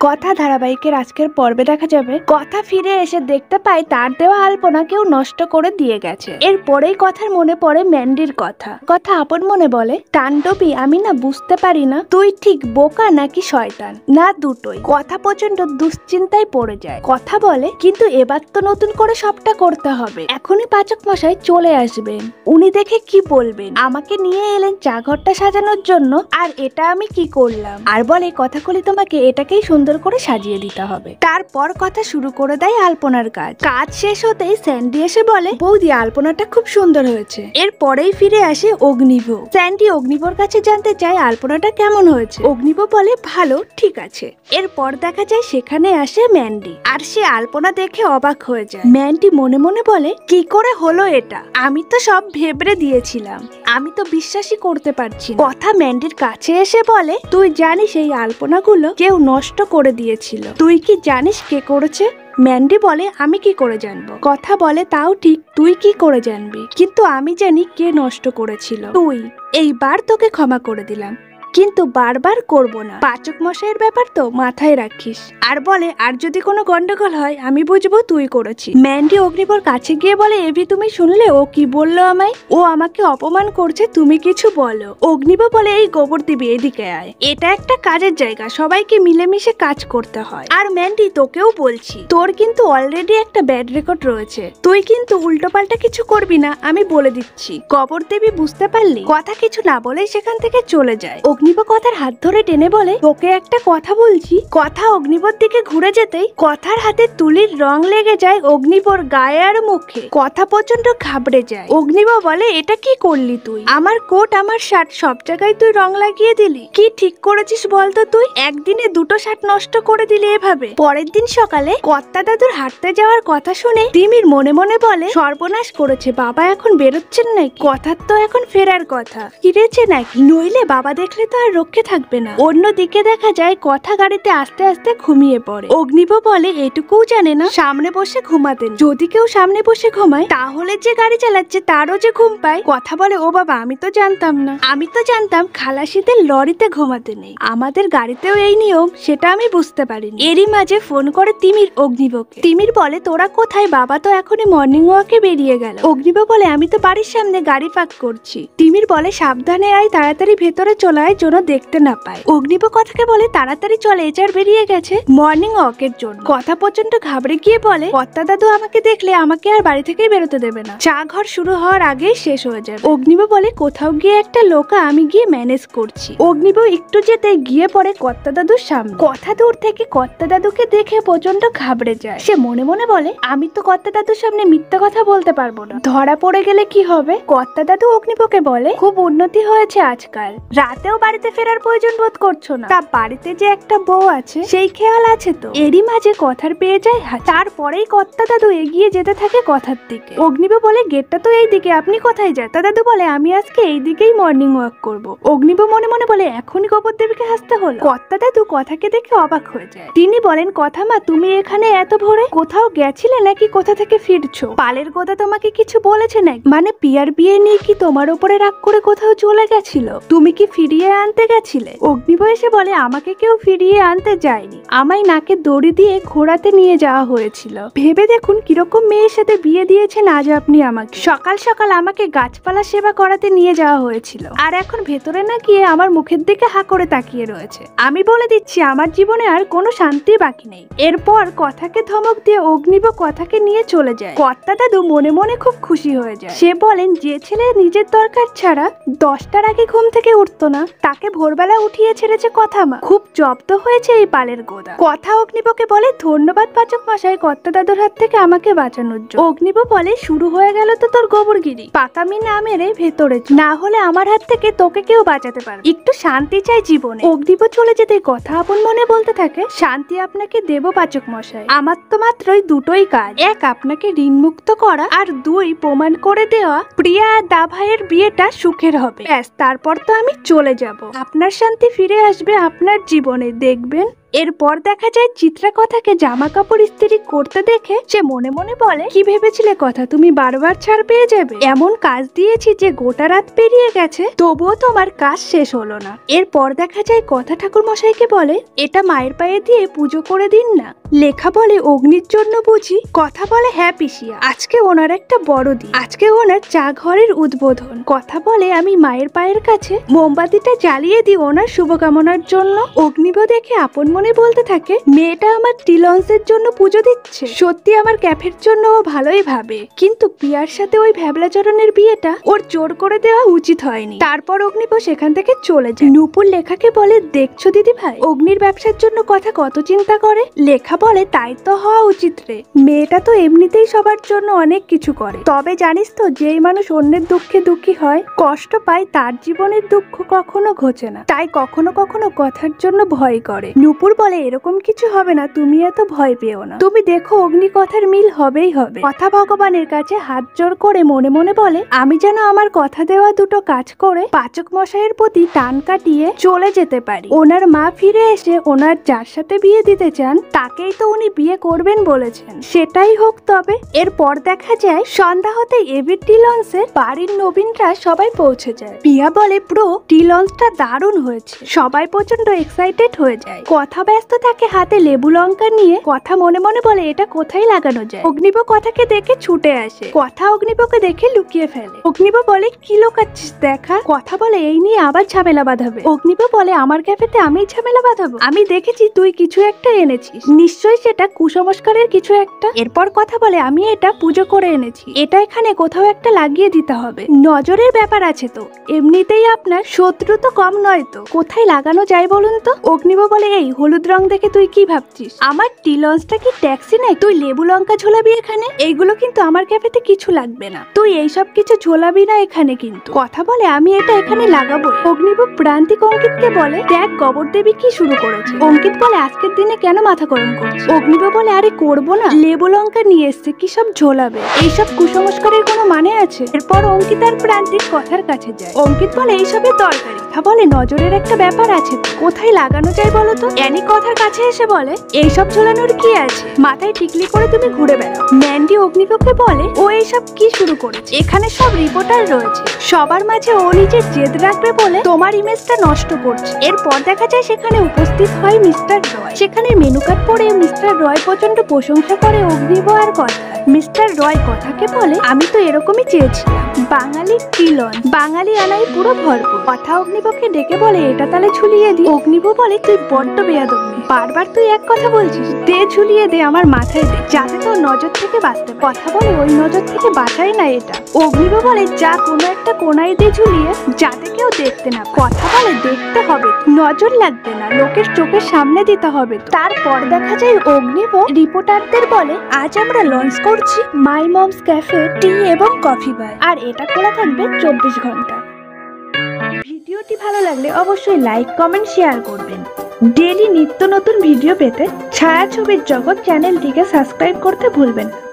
কথা ধারাবাহিকের আজকের পর্বে দেখা যাবে কথা ফিরে এসে দেখতে পায় তার দেওয়া আলপনা কেউ নষ্ট করে দিয়ে গেছে। এরপরেই কথার মনে পড়ে ম্যান্ডির কথা। কথা আপন মনে বলে, তাণ্ডবী আমি না বুঝতে পারি না তুই ঠিক বোকা নাকি শয়তান, না দুটোই। কথা প্রচন্ড দুশ্চিন্তায় পড়ে যায়। কথা বলে, কিন্তু এবার তো নতুন করে সবটা করতে হবে, এখনই পাচক মশাই চলে আসবেন, উনি দেখে কি বলবেন, আমাকে নিয়ে এলেন চা ঘরটা সাজানোর জন্য, আর এটা আমি কি করলাম। আর বলে কথাগুলি তোমাকে এটাকেই সুন্দর করে সাজিয়ে দিতে হবে। তারপর কথা শুরু করে দেয় আলপনার কাজ। কাজ শেষ হতেই স্যান্ডি এসে বলে, বৌদি আলপনাটা খুব সুন্দর হয়েছে। এরপরেই ফিরে আসে অগ্নিভ। স্যান্ডি অগ্নিভর কাছে জানতে চায় আলপনাটা কেমন হয়েছে। অগ্নিভ বলে ভালো, ঠিক আছে। এরপর দেখা যায় সেখানে আসে ম্যান্ডি, আর সে আলপনা দেখে অবাক হয়ে যায়। ম্যান্ডি মনে মনে বলে, কি করে হলো এটা, আমি তো সব ভেবরে দিয়েছিলাম, আমি তো বিশ্বাসই করতে পারছি না। কথা ম্যান্ডির কাছে এসে বলে, তুই জানিস এই আলপনাগুলো কেউ নষ্ট করে দিয়েছিল, তুই কি জানিস কে করেছে? ম্যান্ডি বলে, আমি কি করে জানবো। কথা বলে, তাও ঠিক, তুই কি করে জানবি, কিন্তু আমি জানি কে নষ্ট করেছিল। তুই, এইবার তোকে ক্ষমা করে দিলাম, কিন্তু বারবার করব না। পাচক মশাইয়ের ব্যাপার তো মাথায় রাখিস। আর বলে, আর যদি কোনো গন্ডগোল হয় আমি বুঝবো তুই করেছিস। ম্যান্ডি অগ্নিবর কাছে গিয়ে বলে, এভি তুমি শুনলে ও কি বললো আমায়, ও আমাকে অপমান করছে, তুমি কিছু বলো। অগ্নিব বলে, এই গোবর দিবি এদিকে আয়, এটা একটা কাজের জায়গা, সবাইকে মিলেমিশে কাজ করতে হয়। আর ম্যান্ডি তোকেও বলছি, তোর কিন্তু অলরেডি একটা ব্যাড রেকর্ড রয়েছে, তুই কিন্তু উল্টোপাল্টা কিছু করবি না, আমি বলে দিচ্ছি। গোবর দেবী বুঝতে পারলি? কথা কিছু না বলেই সেখান থেকে চলে যায়। অগ্নিব কথার হাত ধরে টেনে বলে, তোকে একটা কথা বলছি। কথা অগ্নিবর দিকে ঘুরে যেতেই কথার হাতে তুলির রং লেগে যায় অগ্নিবর গায়ে আর মুখে। কথা প্রচন্ড ঘাবড়ে যায়। অগ্নিব বলে, এটা কি করলি তুই, আমার কোট আমার শার্ট সব জায়গায় তুই রং লাগিয়ে দিলি, কি ঠিক করেছিস বলতো তুই, একদিনে দুটো শার্ট নষ্ট করে দিলি এভাবে। পরের দিন সকালে কর্তা দাদুর হাঁটতে যাওয়ার কথা শুনে তিমির মনে মনে বলে, সর্বনাশ করেছে, বাবা এখন বেরোচ্ছেন নাকি, কথার তো এখন ফেরার কথা, ফিরেছে নাকি, নইলে বাবা দেখলে তো আর রক্ষে থাকবে না। অন্যদিকে দেখা যায় কথা গাড়িতে আস্তে আস্তে ঘুমিয়ে পড়ে। অগ্নিব বলে, এটুকুও জানে না সামনে বসে ঘুমাতেন, যদি কেউ সামনে বসে ঘুমায় তাহলে যে গাড়ি চালাচ্ছে তারও যে ঘুম পায়। কথা বলে, ও বাবা আমি তো জানতাম না, আমি তো জানতাম খালাসিদের লরিতে ঘুমাতে নেই, আমাদের গাড়িতেও এই নিয়ম, সেটা আমি বুঝতে পারিনি। এরই মাঝে ফোন করে তিমির অগ্নিবকে। তিমির বলে, তোরা কোথায়, বাবা তো এখনই মর্নিং ওয়াকে বেরিয়ে গেল। অগ্নিব বলে, আমি তো বাড়ির সামনে গাড়ি পার্ক করছি। তিমির বলে, সাবধানে আয়, তাড়াতাড়ি ভেতরে চলে আয়, যেন দেখতে না পায়। অগ্নিব কথাকে বলে, তাড়াতাড়ি চলে, এচার বেরিয়ে গেছে মর্নিং ওয়াকের জন্য। কথা প্রচন্ড ঘাবড়ে গিয়ে বলে, কর্তা দাদু আমাকে দেখলে আমাকে আর বাড়ি থেকেই বেরোতে দেবে না, চা ঘর শুরু হওয়ার আগেই শেষ হয়ে যাবে। অগ্নিব বলে, কোথাও গিয়ে একটা লোকা আমি গিয়ে ম্যানেজ করছি। অগ্নিব একটু যেতে গিয়ে পড়ে কর্তা দাদুর সামনে। কথা দূর থেকে কর্তা দাদুকে দেখে প্রচন্ড ঘাবড়ে যায়। সে মনে মনে বলে, আমি তো কর্তা দাদুর সামনে মিথ্যা কথা বলতে পারবো না, ধরা পড়ে গেলে কি হবে। কর্তা দাদু অগ্নিবকে বলে, খুব উন্নতি হয়েছে আজকাল, রাতেও বাড়িতে ফেরার প্রয়োজন বোধ করছো না, তা বাড়িতে যে একটা বউ আছে সেই খেয়াল আছে তো। এরই মাঝে কথার পেয়ে যায় হাত। তারপরেই কর্তা দাদু এগিয়ে যেতে থাকে কথার দিকে। অগ্নিব বলে, গেটটা তো এই দিকে, আপনি কোথায় যান? দাদু বলে, আমি আজকে এই দিকেই মর্নিং ওয়াক করব। অগ্নিব মনে মনে বলে, এখনই গোবর দেবীকে হাসতে হলো। কর্তা দাদু কথাকে দেখে অবাক হয়ে যায়। তিনি বলেন, কথা মা তুমি এখানে এত ভোরে কোথাও গেছিলে নাকি, কোথা থেকে ফিরছো? পালের গোদা তোমাকে কিছু বলেছে নাকি, মানে পিয়ার বিয়ে নিয়ে কি তোমার উপরে রাগ করে কোথাও চলে গেছিল, তুমি কি ফিরিয়ে আনতে গেছিলে? অগ্নিব এসে বলে, আমাকে কেউ ফিরিয়ে আনতে যায়নি, আমায় নাকে দড়ি দিয়ে ঘোরাতে নিয়ে যাওয়া হয়েছিল। ভেবে দেখুন কিরকম মেয়ের সাথে বিয়ে দিয়েছেন আজ আপনি আমাকে। সকাল সকাল আমাকে গাছপালা সেবা করাতে নিয়ে যাওয়া হয়েছিল, আর এখন ভেতরে না গিয়ে আমার মুখের দিকে হা করে তাকিয়ে রয়েছে। আমি বলে দিচ্ছি আমার জীবনে আর কোনো শান্তি বাকি নেই। এরপর কথাকে ধমক দিয়ে অগ্নিব কথাকে নিয়ে চলে যায়। কর্তা দাদু মনে মনে খুব খুশি হয়ে যায়। সে বলেন, যে ছেলে নিজের দরকার ছাড়া 10টার আগে ঘুম থেকে উঠতো না তাকে ভোরবেলা উঠিয়ে ছেড়েছে কথা মা, খুব জব্দ হয়েছে এই পালের গোদা। কথা অগ্নিবকে বলে, ধন্যবাদ পাচক মশাই কর্তা দাদুর হাত থেকে আমাকে বাঁচানোর জন্য। অগ্নিব বলে, শুরু হয়ে গেল তো তোর গোবরগিরি, পাকামি না মেরে ভেতরে, না হলে আমার হাত থেকে তোকে কেউ বাঁচাতে পারবে, একটু শান্তি চাই জীবনে। অগ্নিব চলে যেতে কথা আপন মনে বলতে থাকে, শান্তি আপনাকে দেব পাচক মশাই, আমার তো মাত্রই দুটোই কাজ, এক আপনাকে ঋণ মুক্ত করা, আর দুই প্রমাণ করে দেওয়া প্রিয়া আর দা ভাইয়ের বিয়েটা সুখের হবে, ব্যাস তারপর তো আমি চলে যাব, আপনার শান্তি ফিরে আসবে আপনার জীবনে, দেখবেন। এরপর দেখা যায় চিত্রা কথাকে জামা কাপড় ইস্ত্রি করতে দেখে সে মনে মনে বলে, কি ভেবেছিলে কথা তুমি বারবার ছাড় পেয়ে যাবে? এমন কাজ দিয়েছি যে গোটা রাত পেরিয়ে গেছে, তবুও তোমার কাজ শেষ হলো না। এরপর দেখা যায় কথা ঠাকুর মশাইকে বলে, এটা মায়ের পায়ে দিয়ে পুজো করে দিন না। লেখা বলে, অগ্নির জন্য বুঝি? কথা বলে, হ্যাঁ পিসিয়া, আজকে ওনার একটা বড় দিন, আজকে ওনার চা ঘরের উদ্বোধন। কথা বলে, আমি মায়ের পায়ের কাছে মোমবাতিটা জ্বালিয়ে দিই ওনার শুভকামনার জন্য। অগ্নিব দেখে আপন মনে বলতে থাকে, মেয়েটা আমার টিলন্সের জন্য পুজো দিচ্ছে, সত্যি আমার ক্যাফের জন্য ও ভালোই ভাবে, কিন্তু প্রিয়ার সাথে ওই ভ্যাবলাচরণের বিয়েটা ওর জোর করে দেওয়া উচিত হয়নি। তারপর অগ্নিব সেখান থেকে চলে যায়। নূপুর লেখাকে বলে, দেখছো দিদি ভাই অগ্নির ব্যবসার জন্য কথা কত চিন্তা করে। লেখা বলে, তাই তো হওয়া উচিত রে, মেয়েটা তো এমনিতেই সবার জন্য অনেক কিছু করে। তবে জানিস তো, যেই মানুষ অন্যের দুঃখে দুঃখী হয়, কষ্ট পায়, তার জীবনের দুঃখ কখনো ঘোচে না, তাই কখনো কখনো কথার জন্য ভয় করে। নূপুর বলে, এরকম কিছু হবে না, তুমি এত ভয় পেও না, তুমি দেখো অগ্নি কথার মিল হবেই হবে। কথা ভগবানের কাছে হাত জোর করে মনে মনে বলে, আমি যেন আমার কথা দেওয়া দুটো কাজ করে পাচক মশাইয়ের প্রতি টান কাটিয়ে চলে যেতে পারি। ওনার মা ফিরে এসে ওনার যার সাথে বিয়ে দিতে চান, তাকেই তো উনি বিয়ে করবেন বলেছেন, সেটাই হোক তবে। এরপর দেখা যায় সন্ধ্যা হতে এভির টি লঞ্চের বাড়ির নবীনরা সবাই পৌঁছে যায়। প্রিয়া বলে, ব্রো টি লঞ্চটা দারুণ হয়েছে। সবাই প্রচন্ড এক্সাইটেড হয়ে যায়। কথা ব্যস্ত থাকে হাতে লেবু লঙ্কা নিয়ে। কথা মনে মনে বলে, এটা কোথায় লাগানো যায়। অগ্নিব কথাকে দেখে ছুটে আসে। কথা অগ্নিবকে দেখে লুকিয়ে ফেলে। অগ্নিব বলে, কি লোকাচ্ছিস দেখা। কথা বলে, এই নিয়ে আবার ঝামেলা বাঁধাবে। অগ্নিব বলে, আমার ক্যাফেতে আমি ঝামেলা বাঁধাবো? আমি দেখেছি তুই কিছু একটা এনেছিস, নিশ্চয়ই সেটা কুসংস্কারের কিছু একটা। এরপর কথা বলে, আমি এটা পুজো করে এনেছি, এটা এখানে কোথাও একটা লাগিয়ে দিতে হবে। নজরের ব্যাপার আছে তো, এমনিতেই আপনার শত্রু তো কম নয় তো, কোথায় লাগানো যায় বলুন তো। অগ্নিব বলে, এই হলুদ রং দেখে তুই কি ভাবছিস? আমার টি লঞ্চটা কি ট্যাক্সি নেই তুই লেবু লঙ্কা ঝোলাবি এখানে? এইগুলো কিন্তু আমার ক্যাফেতে কিছু লাগবে না, তুই এইসব কিছু ঝোলাবি না এখানে কিন্তু। কথা বলে, আমি এটা এখানে লাগাবো। অগ্নিব প্রান্তিক অঙ্কিতকে বলে, দেখ গোবর দেবী কি শুরু করেছে। অঙ্কিত বলে, আজকের দিনে কেন মাথা গরম করছিস? অগ্নিব বলে, আরে করবো না, লেবু লঙ্কা নিয়ে এসছে, কি সব ঝোলাবে, এইসব কুসংস্কারের কোনো মানে আছে? এরপর অঙ্কিত আর প্রান্তিক কথার কাছে যায়। অঙ্কিত বলে, এইসবের দরকারি। কথা বলে, নজরের একটা ব্যাপার আছে, কোথায় লাগানো যায় বলো তো। অ্যানি কথার কাছে এসে বলে, এইসব ঝোলানোর কি আছে, মাথায় টিকলি করে তুমি ঘুরে বেড়াও। ম্যান্ডি অগ্নিবকে বলে, ও এইসব কি শুরু করেছে, এখানে সব রিপোর্টার রয়েছে, সবার মাঝে ও নিজের জেদ রাখবে বলে তোমার ইমেজটা নষ্ট করছে। এরপর দেখা যায় সেখানে উপস্থিত হয় মিস্টার রয়। সেখানে মেনু কার্ড পড়ে মিস্টার রয় প্রচন্ড প্রশংসা করে অগ্নিব আর কথা। মিস্টার রয় কথাকে বলে, আমি তো এরকমই চেয়েছিলাম, বাঙালি টিলন, বাঙালি আনাই পুরো ভরপুর। কথা অগ্নিবকে ডেকে বলে, এটা তাহলে ঝুলিয়ে দি। অগ্নিব বলে, তুই বড্ড বেয়াদব, বারবার তুই এক কথা বলছিস, দে ঝুলিয়ে দে, আমার মাথায় দে, যাতে তোর নজর থেকে বাঁচতে। কথা বলে, ওই নজর থেকে বাঁচাই না এটা। অগ্নিব বলে, যা কোনো একটা কোনায় দে ঝুলিয়ে, যাতে কেউ দেখতে না। কথা বলে, দেখতে হবে, নজর লাগবে না, লোকের চোখের সামনে দিতে হবে। তারপর দেখা যায় অগ্নিব রিপোর্টারদের বলে, আজ আমরা লঞ্চ করছি মাই মমস ক্যাফে টি এবং কফি বার, আর এটা খোলা থাকবে 24 ঘন্টা। ভিডিওটি ভালো লাগলে অবশ্যই লাইক, কমেন্ট, শেয়ার করবেন। ডেইলি নিত্য নতুন ভিডিও পেতে ছায়াছবির জগৎ চ্যানেলটিকে সাবস্ক্রাইব করতে ভুলবেন না।